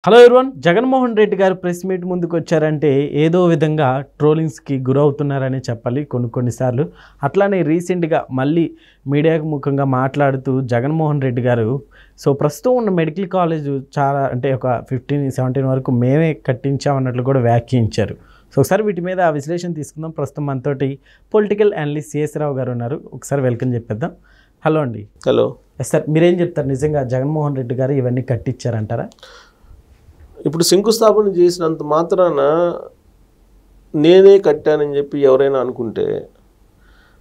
Hello everyone, Jaganmohan Reddy గారు press meet ముందుకు వచ్చారంటే ఏదో విధంగా ట్రోలింగ్స్కి గురవుతున్నారని చెప్పాలి కొన్నిసార్లు. అట్లానే రీసెంట్గా మళ్ళీ మీడియాకు ముఖంగా మాట్లాడుతూ జగన్మోహన్ రెడ్డి గారు ప్రస్తుతం ఉన్న మెడికల్ కాలేజ్ చాలా అంటే ఒక 15-17 వరకు మేమే కట్టించామన్నట్లు కూడా వ్యాఖ్యానించారు. ఒకసారి వీటి మీద విశ్లేషణ తీసుకుందాం. ప్రస్తుతం మనతోటి పొలిటికల్ అనలిస్ట్ సిఎస్ రావు గారు ఉన్నారు. ఒకసారి వెల్కమ్ చెప్పేద్దాం. హలో అండి. హలో సార్, మీరేం చెప్తారు? నిజంగా జగన్మోహన్ రెడ్డి గారు ఇవన్నీ కట్టించారంటారా? ఇప్పుడు శంకుస్థాపన చేసినంత మాత్రాన నేనే కట్టానని చెప్పి ఎవరైనా అనుకుంటే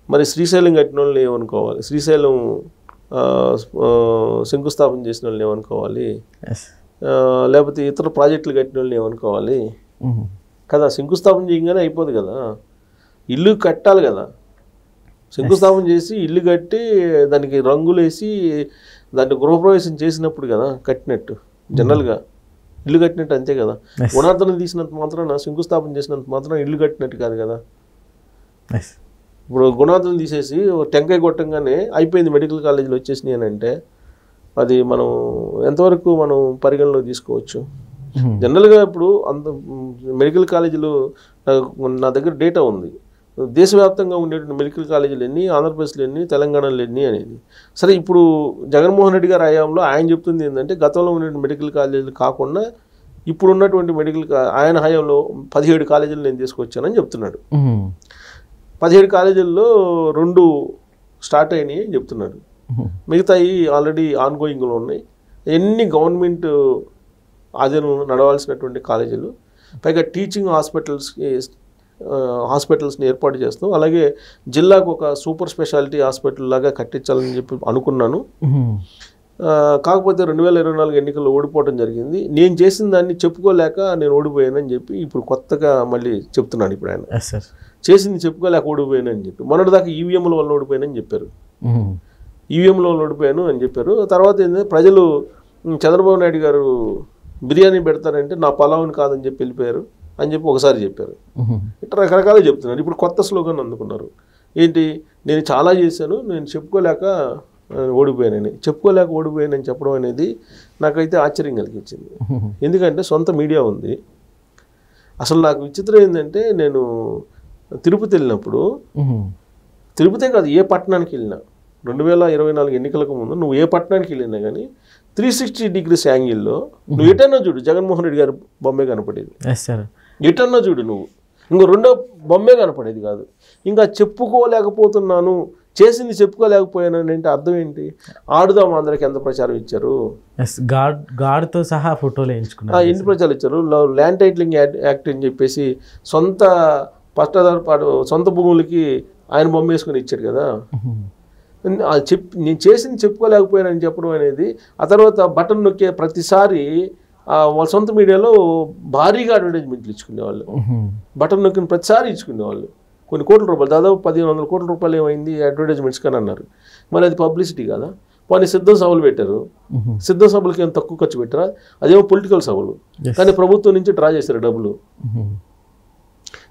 మరి శ్రీశైలం కట్టిన వాళ్ళని ఏమనుకోవాలి? శ్రీశైలం శంకుస్థాపన చేసిన వాళ్ళని ఏమనుకోవాలి? లేకపోతే ఇతర ప్రాజెక్టులు కట్టిన వాళ్ళని ఏమనుకోవాలి కదా? శంకుస్థాపన చేయగానే అయిపోదు కదా, ఇల్లు కట్టాలి కదా. శంకుస్థాపన చేసి ఇల్లు కట్టి దానికి రంగులు వేసి దాన్ని గృహప్రవేశం చేసినప్పుడు కదా కట్టినట్టు. జనరల్గా ఇల్లు కట్టినట్టు అంతే కదా. గుణార్థనం తీసినంత మాత్రాన శంకుస్థాపన చేసినంత మాత్రాన ఇల్లు కట్టినట్టు కాదు కదా. ఇప్పుడు గుణార్థం తీసేసి టెంకాయ కొట్టంగానే అయిపోయింది మెడికల్ కాలేజీలు వచ్చేసినాయి అని అంటే అది మనం ఎంతవరకు మనం పరిగణలో తీసుకోవచ్చు? జనరల్గా ఇప్పుడు అంత మెడికల్ కాలేజీలు నా దగ్గర డేటా ఉంది. దేశవ్యాప్తంగా ఉండేటువంటి మెడికల్ కాలేజీలు ఎన్ని, ఆంధ్రప్రదేశ్లో ఎన్ని, తెలంగాణలో ఎన్ని అనేది. సరే, ఇప్పుడు జగన్మోహన్ రెడ్డి గారి హయాంలో ఆయన చెప్తుంది ఏంటంటే గతంలో ఉన్నటువంటి మెడికల్ కాలేజీలు కాకుండా ఇప్పుడు ఉన్నటువంటి ఆయన హయాంలో 17 కాలేజీలు నేను తీసుకొచ్చానని చెప్తున్నాడు. 17 కాలేజీల్లో 2 స్టార్ట్ అయినాయి అని చెప్తున్నాడు. మిగతాయి ఆల్రెడీ ఆన్గోయింగ్లో ఉన్నాయి. ఎన్ని గవర్నమెంట్ ఆధీనంలో నడవాల్సినటువంటి కాలేజీలు, పైగా టీచింగ్ హాస్పిటల్స్ని ఏర్పాటు చేస్తాం. అలాగే జిల్లాకు ఒక సూపర్ స్పెషాలిటీ హాస్పిటల్ లాగా కట్టించాలని చెప్పి అనుకున్నాను. కాకపోతే 2024 ఎన్నికల్లో ఓడిపోవడం జరిగింది. నేను చేసిన దాన్ని చెప్పుకోలేక నేను ఓడిపోయానని చెప్పి ఇప్పుడు కొత్తగా మళ్ళీ చెప్తున్నాను. ఇప్పుడు ఆయన చేసింది చెప్పుకోలేక ఓడిపోయానని చెప్పి, మొన్నటిదాకా ఈవీఎంల వల్ల ఓడిపోయానని చెప్పారు. ఈవీఎంల వల్ల ఓడిపోయాను అని చెప్పారు. తర్వాత ఏంటంటే ప్రజలు చంద్రబాబు నాయుడు గారు బిర్యానీ పెడతారంటే నా పలావుని కాదని చెప్పి వెళ్ళిపోయారు అని చెప్పి ఒకసారి చెప్పారు. ఇట్లా రకరకాలుగా చెప్తున్నారు. ఇప్పుడు కొత్త స్లోగన్ అందుకున్నారు. ఏంటి? నేను చాలా చేశాను, నేను చెప్పుకోలేక ఓడిపోయానని చెప్పడం అనేది నాకైతే ఆశ్చర్యం కలిగించింది. ఎందుకంటే సొంత మీడియా ఉంది. అసలు నాకు విచిత్రం ఏంటంటే, నేను తిరుపతి వెళ్ళినప్పుడు, తిరుపతే కాదు ఏ పట్టణానికి వెళ్ళినా 2024 ఎన్నికలకు ముందు నువ్వు ఏ పట్టణానికి వెళ్ళినా కానీ 360 degrees యాంగిల్లో నువ్వు ఎటన్నా చూడు జగన్మోహన్ రెడ్డి గారి బొమ్మే కనపడేది. ఎటన్నా చూడు నువ్వు, ఇంకో రెండో బొమ్మే కనపడేది కాదు. ఇంకా చెప్పుకోలేకపోతున్నాను, చేసింది చెప్పుకోలేకపోయాను అంటే అర్థం ఏంటి? ఆడుదాం అందరికి ఎంత ప్రచారం ఇచ్చారు, గాడ్తో సహా ఫోటోలు వేయించుకున్నారు, ఎన్ని ప్రచారాలు ఇచ్చారు. ల్యాండ్ టైటిలింగ్ యాక్ట్ అని చెప్పేసి సొంత సొంత భూములకి ఆయన బొమ్మ వేసుకొని ఇచ్చాడు కదా. నేను చేసింది చెప్పుకోలేకపోయానని చెప్పడం అనేది, ఆ తర్వాత బటన్ నొక్కే ప్రతిసారి వాళ్ళ సొంత మీడియాలో భారీగా అడ్వర్టైజ్మెంట్లు ఇచ్చుకునేవాళ్ళు. బటన్ నొక్కిన ప్రతిసారి ఇచ్చుకునేవాళ్ళు. కొన్ని కోట్ల రూపాయలు, దాదాపు 1500 కోట్ల రూపాయలు ఏమైంది అడ్వర్టైజ్మెంట్స్ కానీ అన్నారు. మరి అది పబ్లిసిటీ కదా. కొన్ని సిద్ధ సభలు పెట్టారు. సిద్ధ సభలకి ఏం తక్కువ ఖర్చు పెట్టారా? అదేమో పొలిటికల్ సభలు, కానీ ప్రభుత్వం నుంచి డ్రా చేశారు డబ్బులు.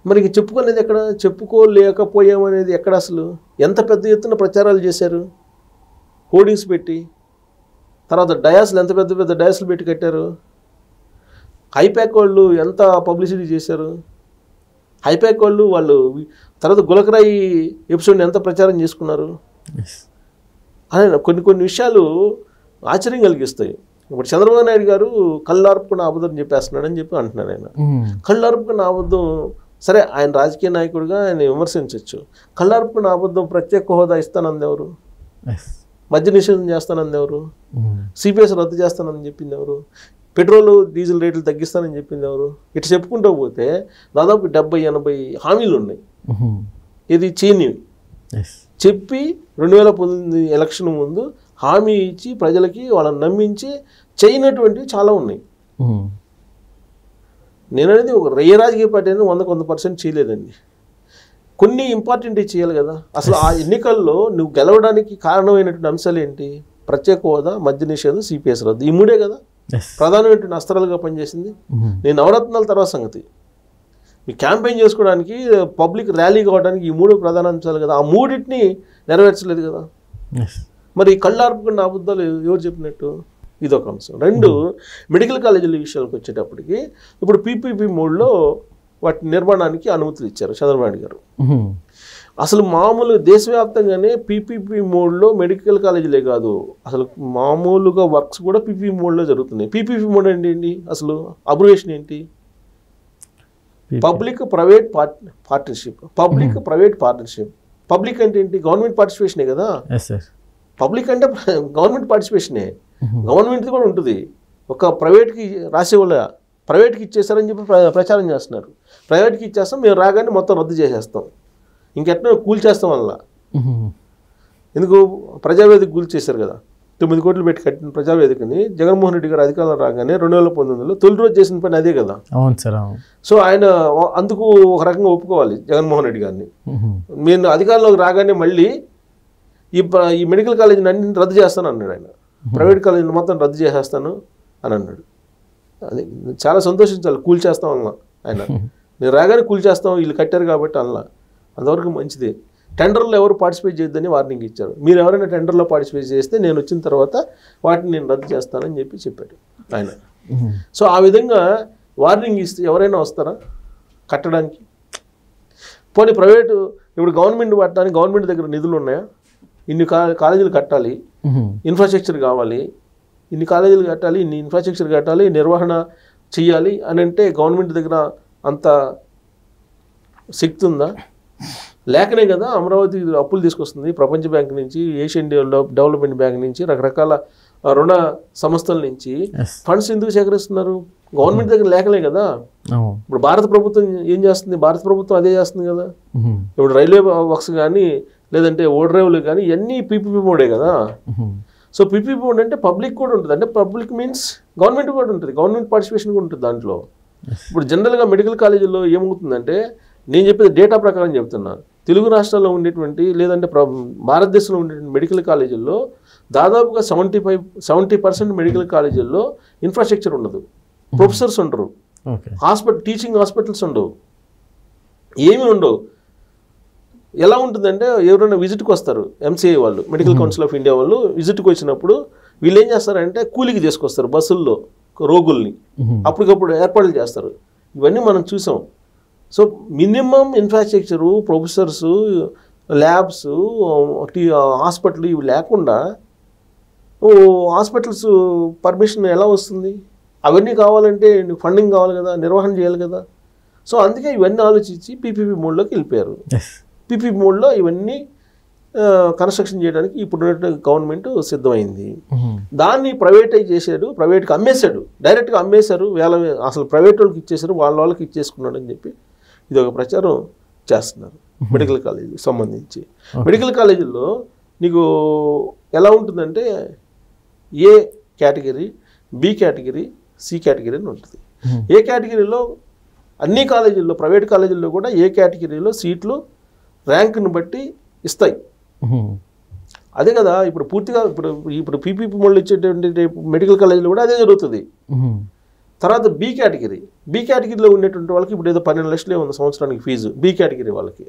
మరి చెప్పుకోలేదు ఎక్కడ? చెప్పుకోలేకపోయామనేది ఎక్కడ? అసలు ఎంత పెద్ద ఎత్తున ప్రచారాలు చేశారు, హోర్డింగ్స్ పెట్టి, తర్వాత డయాస్లు ఎంత పెద్ద పెద్ద డయాస్లు పెట్టి కట్టారు. హైప్యాక్ వాళ్ళు ఎంత పబ్లిసిటీ చేశారు. హైప్యాక్ వాళ్ళు తర్వాత గులకరాయి ఎపిసోడ్ని ఎంత ప్రచారం చేసుకున్నారు. అని కొన్ని విషయాలు ఆశ్చర్యం కలిగిస్తాయి. ఇప్పుడు చంద్రబాబు నాయుడు గారు కళ్ళార్పుకున్న అబద్ధం చెప్పేస్తున్నాడని చెప్పి అంటున్నారు. ఆయన కళ్ళార్పుకున్న అబద్ధం, సరే ఆయన రాజకీయ నాయకుడిగా ఆయన విమర్శించవచ్చు. కళ్ళార్పుకున్న అబద్ధం ప్రత్యేక హోదా ఇస్తానంది ఎవరు? మద్య నిషేధం చేస్తానంది ఎవరు? సిపిఎస్ రద్దు చేస్తానని చెప్పింది ఎవరు? పెట్రోల్ డీజిల్ రేట్లు తగ్గిస్తానని చెప్పింది ఎవరు? ఇటు చెప్పుకుంటూ పోతే దాదాపు 70-80 హామీలు ఉన్నాయి. ఇది చీనివి చెప్పి 2019 ఎలక్షన్ ముందు హామీ ఇచ్చి ప్రజలకి వాళ్ళని నమ్మించి చేయనటువంటివి చాలా ఉన్నాయి. నేననేది ఒక రాజకీయ పార్టీ అనేది 100% చేయలేదండి. కొన్ని ఇంపార్టెంట్ చేయాలి కదా. అసలు ఆ ఎన్నికల్లో నువ్వు గెలవడానికి కారణమైనటువంటి అంశాలు ఏంటి? ప్రత్యేక హోదా, మద్య నిషేధం, సిపిఎస్ రద్దు, ఈ 3 కదా ప్రధానమైనటువంటి అస్త్రాలుగా పనిచేసింది. నేను నవరత్నాల తర్వాత సంగతి, మీ క్యాంపెయిన్ చేసుకోవడానికి, పబ్లిక్ ర్యాలీ కావడానికి ఈ 3 ప్రధాన అంశాలు కదా. ఆ 3టిని నెరవేర్చలేదు కదా. మరి కళ్ళార్పుకున్న అబద్ధాలు ఎవరు చెప్పినట్టు? ఇదొక అంశం. రెండు, మెడికల్ కాలేజీల విషయానికి వచ్చేటప్పటికి ఇప్పుడు పీపీపీ మోడ్లో వాటి నిర్మాణానికి అనుమతులు ఇచ్చారు చంద్రబాబు నాయుడు గారు. అసలు మామూలు దేశవ్యాప్తంగానే పీపీపీ మోడ్లో మెడికల్ కాలేజీలే కాదు, అసలు మామూలుగా వర్క్స్ కూడా పీపీపీ మోడ్లో జరుగుతున్నాయి. పీపీపీ మోడ్ అంటే ఏంటి, అసలు అబ్రివేషన్ ఏంటి? Public private partnership. Public private partnership. Public అంటే ఏంటి? గవర్నమెంట్ పార్టిసిపేషనే కదా. పబ్లిక్ అంటే గవర్నమెంట్ పార్టిసిపేషనే. గవర్నమెంట్ కూడా ఉంటుంది. ఒక ప్రైవేట్కి రాసేవాళ్ళ ప్రైవేట్కి ఇచ్చేస్తారని చెప్పి ప్రచారం చేస్తున్నారు. ప్రైవేట్కి ఇచ్చేస్తాం, మేము రాగానే మొత్తం రద్దు చేసేస్తాం, ఇంకెట్లా కూల్చేస్తాం వల్ల. ఎందుకు? ప్రజావేదిక కూల్చేశారు కదా, 9 కోట్లు పెట్టి కట్టిన ప్రజావేదికని జగన్మోహన్ రెడ్డి గారు అధికారంలో రాగానే 2019లో తొలి రోజు చేసిన పని అదే కదా. అవును సార్. సో ఆయన అందుకు ఒక రకంగా ఒప్పుకోవాలి జగన్మోహన్ రెడ్డి గారిని. నేను అధికారంలోకి రాగానే మళ్ళీ ఈ మెడికల్ కాలేజీని అన్ని రద్దు చేస్తాను అన్నాడు ఆయన. ప్రైవేట్ కాలేజీని మొత్తం రద్దు చేసేస్తాను అని అన్నాడు. అది చాలా సంతోషించాలి. కూల్చేస్తాం అన్న ఆయన. నేను రాగానే కూల్చేస్తాం, వీళ్ళు కట్టారు కాబట్టి అన్న. అంతవరకు మంచిది. టెండర్లో ఎవరు పార్టిసిపేట్ చేయొద్దని వార్నింగ్ ఇచ్చారు. మీరు ఎవరైనా టెండర్లో పార్టిసిపేట్ చేస్తే నేను వచ్చిన తర్వాత వాటిని నేను రద్దు చేస్తానని చెప్పాడు ఆయన. సో ఆ విధంగా వార్నింగ్ ఇస్తే ఎవరైనా వస్తారా కట్టడానికి? పోనీ ప్రైవేటు ఇప్పుడు గవర్నమెంట్ పట్టడానికి గవర్నమెంట్ దగ్గర నిధులు ఉన్నాయా? ఇన్ని కాలేజీలు కట్టాలి, ఇన్ఫ్రాస్ట్రక్చర్ కావాలి, ఇన్ని కాలేజీలు కట్టాలి, ఇన్ని ఇన్ఫ్రాస్ట్రక్చర్ కట్టాలి, నిర్వహణ చెయ్యాలి అని అంటే గవర్నమెంట్ దగ్గర అంత శక్తి ఉందా? లేకనే కదా అమరావతి అప్పులు తీసుకొస్తుంది ప్రపంచ బ్యాంక్ నుంచి, ఏషియన్ డెవలప్మెంట్ బ్యాంక్ నుంచి, రకరకాల రుణ సంస్థల నుంచి ఫండ్స్ ఎందుకు సేకరిస్తున్నారు? గవర్నమెంట్ దగ్గర లేకలే కదా. ఇప్పుడు భారత ప్రభుత్వం ఏం చేస్తుంది? భారత ప్రభుత్వం అదే చేస్తుంది కదా. ఇప్పుడు రైల్వే వర్క్స్ కానీ లేదంటే ఓడరేవులు కానీ ఇవన్నీ పీపీపీ మోడే కదా. సో పీపీపీ మోడ్ అంటే పబ్లిక్ కూడా ఉంటుంది. అంటే పబ్లిక్ మీన్స్ గవర్నమెంట్ కూడా ఉంటుంది, గవర్నమెంట్ పార్టిసిపేషన్ కూడా ఉంటుంది దాంట్లో. ఇప్పుడు జనరల్గా మెడికల్ కాలేజీల్లో ఏమవుతుందంటే, నేను చెప్పేది డేటా ప్రకారం చెప్తున్నాను, తెలుగు రాష్ట్రాల్లో ఉండేటువంటి లేదంటే భారతదేశంలో ఉండేటువంటి మెడికల్ కాలేజీల్లో దాదాపుగా 70% మెడికల్ కాలేజీల్లో ఇన్ఫ్రాస్ట్రక్చర్ ఉండదు, ప్రొఫెసర్స్ ఉండరు, టీచింగ్ హాస్పిటల్స్ ఉండవు, ఏమీ ఉండవు. ఎలా ఉంటుందంటే, ఎవరైనా విజిట్కి వస్తారు ఎంసీఐ వాళ్ళు, మెడికల్ కౌన్సిల్ ఆఫ్ ఇండియా వాళ్ళు విజిట్కి వచ్చినప్పుడు వీళ్ళు ఏం చేస్తారంటే కూలికి తీసుకొస్తారు బస్సుల్లో రోగుల్ని, అప్పటికప్పుడు ఏర్పాట్లు చేస్తారు. ఇవన్నీ మనం చూసాం. So minimum infrastructure, professors, labs, hospital ఇవి లేకుండా హాస్పిటల్స్ పర్మిషన్ ఎలా వస్తుంది? అవన్నీ కావాలంటే ఫండింగ్ కావాలి కదా, నిర్వహణ చేయాలి కదా. సో అందుకే ఇవన్నీ ఆలోచించి పీపీపీ మోడ్లోకి వెళ్ళిపోయారు. పీపీపీ మోడ్లో ఇవన్నీ కన్స్ట్రక్షన్ చేయడానికి ఇప్పుడు గవర్నమెంట్ సిద్ధమైంది. దాన్ని ప్రైవేటైజ్ చేశాడు, ప్రైవేట్కి అమ్మేశాడు, డైరెక్ట్గా అమ్మేశారు. అసలు ప్రైవేట్ వాళ్ళకి ఇచ్చేశారు, వాళ్ళకి ఇచ్చేసుకున్నాడు అని చెప్పి ఇది ఒక ప్రచారం చేస్తున్నారు మెడికల్ కాలేజీకి సంబంధించి. మెడికల్ కాలేజీల్లో నీకు ఎలా ఉంటుందంటే A category, B category, C category అని ఉంటుంది. ఏ కేటగిరీలో అన్ని కాలేజీల్లో, ప్రైవేట్ కాలేజీల్లో కూడా ఏ కేటగిరీలో సీట్లు ర్యాంకుని బట్టి ఇస్తాయి. అదే కదా ఇప్పుడు పూర్తిగా ఇప్పుడు పీపీపీ మోడ్లు ఇచ్చేటువంటి మెడికల్ కాలేజీలో కూడా అదే జరుగుతుంది. తర్వాత బి కేటగిరీలో ఉండేటువంటి వాళ్ళకి ఇప్పుడు ఏదో 12 లక్షలే ఉంది సంవత్సరానికి ఫీజు బి కేటగిరీ వాళ్ళకి.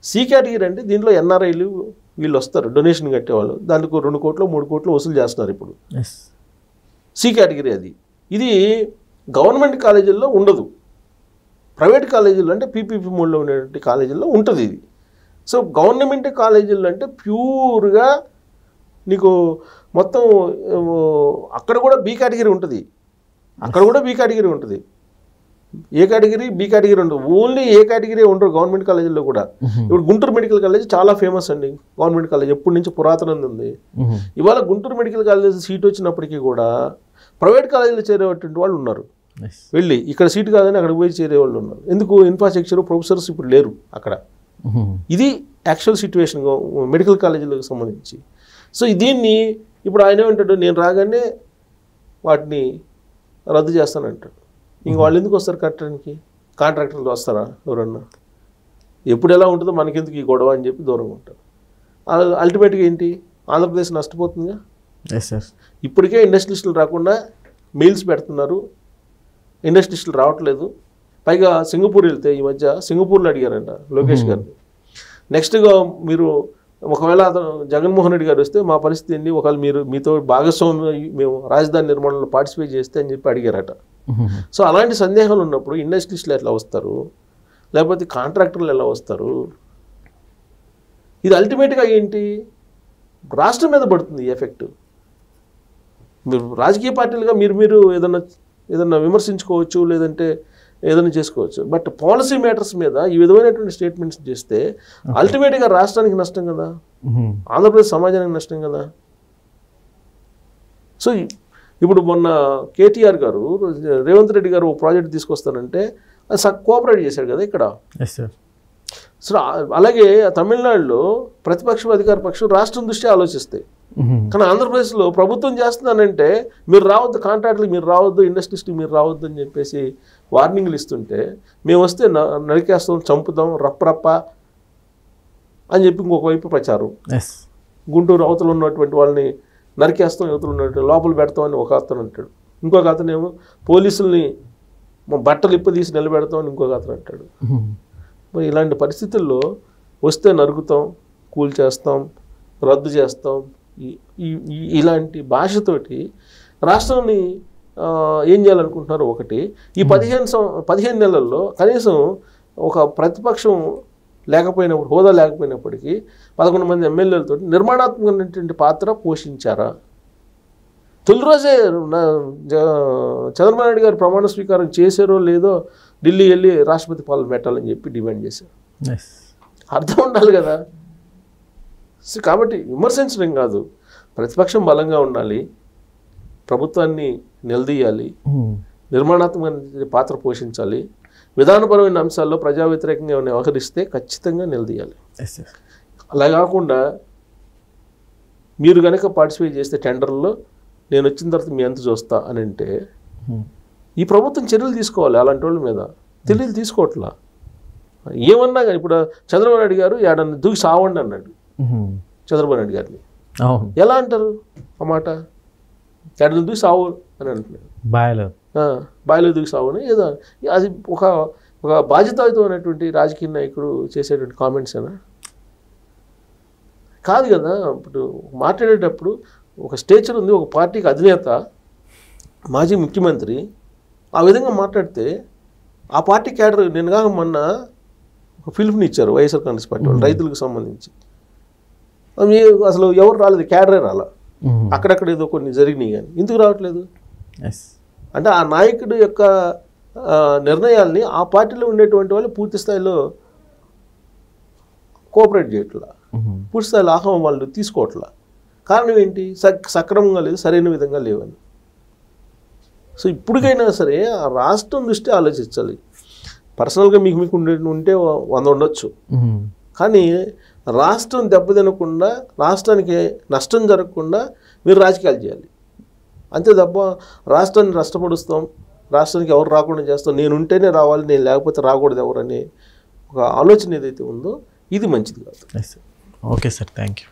సి కేటగిరీ అంటే దీంట్లో ఎన్ఆర్ఐలు వీళ్ళు వస్తారు, డొనేషన్ కట్టేవాళ్ళు, దానికి 2 కోట్లు 3 కోట్లు వసూలు చేస్తున్నారు ఇప్పుడు. సి కేటగిరీ అది. ఇది గవర్నమెంట్ కాలేజీల్లో ఉండదు, ప్రైవేట్ కాలేజీల్లో అంటే పీపీపీ మోడ్లో ఉండేటువంటి కాలేజీల్లో ఉంటుంది ఇది. సో గవర్నమెంట్ కాలేజీల్లో అంటే ప్యూర్గా నీకు మొత్తం అక్కడ కూడా బి కేటగిరీ ఉంటుంది, అక్కడ కూడా బి కేటగిరీ ఉంటుంది. ఏ కేటగిరీ, బి కేటగిరీ ఉండదు, ఓన్లీ ఏ కేటగిరీ ఉండరు గవర్నమెంట్ కాలేజీల్లో కూడా. ఇప్పుడు గుంటూరు మెడికల్ కాలేజ్ చాలా ఫేమస్ అండి, గవర్నమెంట్ కాలేజ్ ఎప్పటి నుంచి పురాతనం ఉంది. ఇవాళ గుంటూరు మెడికల్ కాలేజ్ సీట్ వచ్చినప్పటికీ కూడా ప్రైవేట్ కాలేజీలో చేరేటువంటి వాళ్ళు ఉన్నారు. వెళ్ళి ఇక్కడ సీటు కాదని అక్కడికి పోయి చేరే వాళ్ళు ఉన్నారు. ఎందుకు? ఇన్ఫ్రాస్ట్రక్చర్, ప్రొఫెసర్స్ ఇప్పుడు లేరు అక్కడ. ఇది యాక్చువల్ సిచ్యువేషన్ మెడికల్ కాలేజీలకు సంబంధించి. సో దీన్ని ఇప్పుడు ఆయన ఏమంటాడు, నేను రాగానే వాటిని రద్దు చేస్తానంటాడు. ఇంక వాళ్ళు ఎందుకు వస్తారు కట్టడానికి? కాంట్రాక్టర్లు వస్తారా ఎవరన్నా? ఎప్పుడు ఎలా ఉంటుందో మనకెందుకు ఈ గొడవ అని చెప్పి దూరంగా ఉంటారు. అల్టిమేట్గా ఏంటి? ఆంధ్రప్రదేశ్ నష్టపోతుందిగా. ఇప్పటికే ఇండస్ట్రియలిస్టులు రాకుండా మెయిల్స్ పెడుతున్నారు, ఇండస్ట్రియలిస్టులు రావట్లేదు. పైగా సింగపూర్ వెళ్తే ఈ మధ్య సింగపూర్లో అడిగారంట లోకేష్ గారిని, నెక్స్ట్గా మీరు ఒకవేళ అతను జగన్మోహన్ రెడ్డి గారు వస్తే మా పరిస్థితి ఏంటి, ఒకవేళ మీరు మీతో భాగస్వామ్యం మేము రాజధాని నిర్మాణంలో పార్టిసిపేట్ చేస్తే అని చెప్పి అడిగారట. సో అలాంటి సందేహాలు ఉన్నప్పుడు ఇండస్ట్రీస్లో ఎట్లా వస్తారు, లేకపోతే కాంట్రాక్టర్లు ఎలా వస్తారు? ఇది అల్టిమేట్గా ఏంటి, రాష్ట్రం మీద పడుతుంది ఈ ఎఫెక్ట్. మీరు రాజకీయ పార్టీలుగా మీరు ఏదన్నా విమర్శించుకోవచ్చు, లేదంటే ఏదైనా చేసుకోవచ్చు. బట్ పాలసీ మ్యాటర్స్ మీద ఈ విధమైనటువంటి స్టేట్మెంట్స్ చేస్తే అల్టిమేట్గా రాష్ట్రానికి నష్టం కదా, ఆంధ్రప్రదేశ్ సమాజానికి నష్టం కదా. సో ఇప్పుడు మొన్న కేటీఆర్ గారు రేవంత్ రెడ్డి గారు ఒక ప్రాజెక్ట్ తీసుకొస్తానంటే అది కోఆపరేట్ చేశాడు కదా ఇక్కడ. సో అలాగే తమిళనాడులో ప్రతిపక్షం అధికార పక్షం రాష్ట్రం దృష్టి ఆలోచిస్తాయి. కానీ ఆంధ్రప్రదేశ్లో ప్రభుత్వం చేస్తున్నానంటే మీరు రావద్దు, కాంట్రాక్టులకు మీరు రావద్దు, ఇండస్ట్రీస్కి మీరు రావద్దు అని చెప్పేసి వార్నింగ్లు ఇస్తుంటే మేము వస్తే నరికేస్తాం, చంపుతాం, రప్ప అని చెప్పి ఇంకొక వైపు ప్రచారం. గుంటూరు అవతల ఉన్నటువంటి వాళ్ళని నరికేస్తాం, యువతలు ఉన్నట్టు లోపల పెడతామని ఒక అతను అంటాడు. ఇంకొక అతనేమో పోలీసుల్ని బట్టలు ఇప్పదీసి నిలబెడతామని ఇంకొక అతను అంటాడు. మరి ఇలాంటి పరిస్థితుల్లో వస్తే నరుకుతాం, కూల్చేస్తాం, రద్దు చేస్తాం, ఇలాంటి భాషతోటి రాష్ట్రాన్ని ఏం చేయాలనుకుంటున్నారు? ఒకటి, ఈ 15 నెలల్లో కనీసం ఒక ప్రతిపక్షం లేకపోయినప్పుడు, హోదా లేకపోయినప్పటికీ 11 మంది ఎమ్మెల్యేలతో నిర్మాణాత్మకమైనటువంటి పాత్ర పోషించారా? తొలి రోజే చంద్రబాబు నాయుడు గారు ప్రమాణ స్వీకారం చేశారో లేదో ఢిల్లీ వెళ్ళి రాష్ట్రపతి పాలన పెట్టాలని చెప్పి డిమాండ్ చేశారు. అర్థం ఉండాలి కదా. కాబట్టి విమర్శించడం కాదు, ప్రతిపక్షం బలంగా ఉండాలి, ప్రభుత్వాన్ని నిలదీయాలి, నిర్మాణాత్మక పాత్ర పోషించాలి, విధానపరమైన అంశాల్లో ప్రజా వ్యతిరేకంగా వ్యవహరిస్తే ఖచ్చితంగా నిలదీయాలి. అలా కాకుండా మీరు కనుక పార్టిసిపేట్ చేస్తే టెండర్లో నేను వచ్చిన తర్వాత మీ ఎంత చూస్తా అని అంటే ఈ ప్రభుత్వం చర్యలు తీసుకోవాలి. అలాంటి వాళ్ళ మీద చర్యలు తీసుకోవట్లా. ఏమన్నా కానీ ఇప్పుడు చంద్రబాబు నాయుడు గారు ఏడన్నా దూకి సావండి అన్నాడు చంద్రబాబు నాయుడు గారిని. ఎలా అంటారు ఆ మాట? ఏడన్నా దూకి సావు అని అంటున్నాడు. బాయిలో దూకి సావు అని ఏదో, అది ఒక బాధ్యతాయుతమైనటువంటి రాజకీయ నాయకుడు చేసేటువంటి కామెంట్స్ అయినా కాదు కదా. ఇప్పుడు మాట్లాడేటప్పుడు ఒక స్టేచర్ ఉంది, ఒక పార్టీకి అధినేత, మాజీ ముఖ్యమంత్రి ఆ విధంగా మాట్లాడితే ఆ పార్టీ క్యాడర్ నేను కాక మొన్న ఒక ఫిల్మ్ని ఇచ్చారు వైఎస్ఆర్ కాంగ్రెస్ పార్టీ వాళ్ళు రైతులకు సంబంధించి. అసలు ఎవరు రాలేదు, క్యాడరే రాలా. అక్కడక్కడ ఏదో కొన్ని జరిగినాయి కానీ ఎందుకు రావట్లేదు అంటే ఆ నాయకుడు యొక్క నిర్ణయాల్ని ఆ పార్టీలో ఉండేటువంటి వాళ్ళు పూర్తి స్థాయిలో కోఆపరేట్ చేయట్లా, పూర్తి స్థాయిలో ఆహ్వానం వాళ్ళు తీసుకోవట్లా. కారణం ఏంటి? సక్రమంగా లేదు, సరైన విధంగా లేవని. సో ఇప్పటికైనా సరే ఆ రాష్ట్రం దృష్టి ఆలోచించాలి. పర్సనల్గా మీకు ఉంటే 100 ఉండొచ్చు, కానీ రాష్ట్రం దెబ్బతినకుండా, రాష్ట్రానికి నష్టం జరగకుండా మీరు రాజకీయాలు చేయాలి. అంతే తప్ప రాష్ట్రాన్ని నష్టపరుస్తాం, రాష్ట్రానికి ఎవరు రాకుండా చేస్తాం, నేను ఉంటేనే రావాలి, నేను లేకపోతే రాకూడదు ఎవరు అనే ఒక ఆలోచన ఏదైతే ఉందో ఇది మంచిది కాదు. Okay sir, thank you.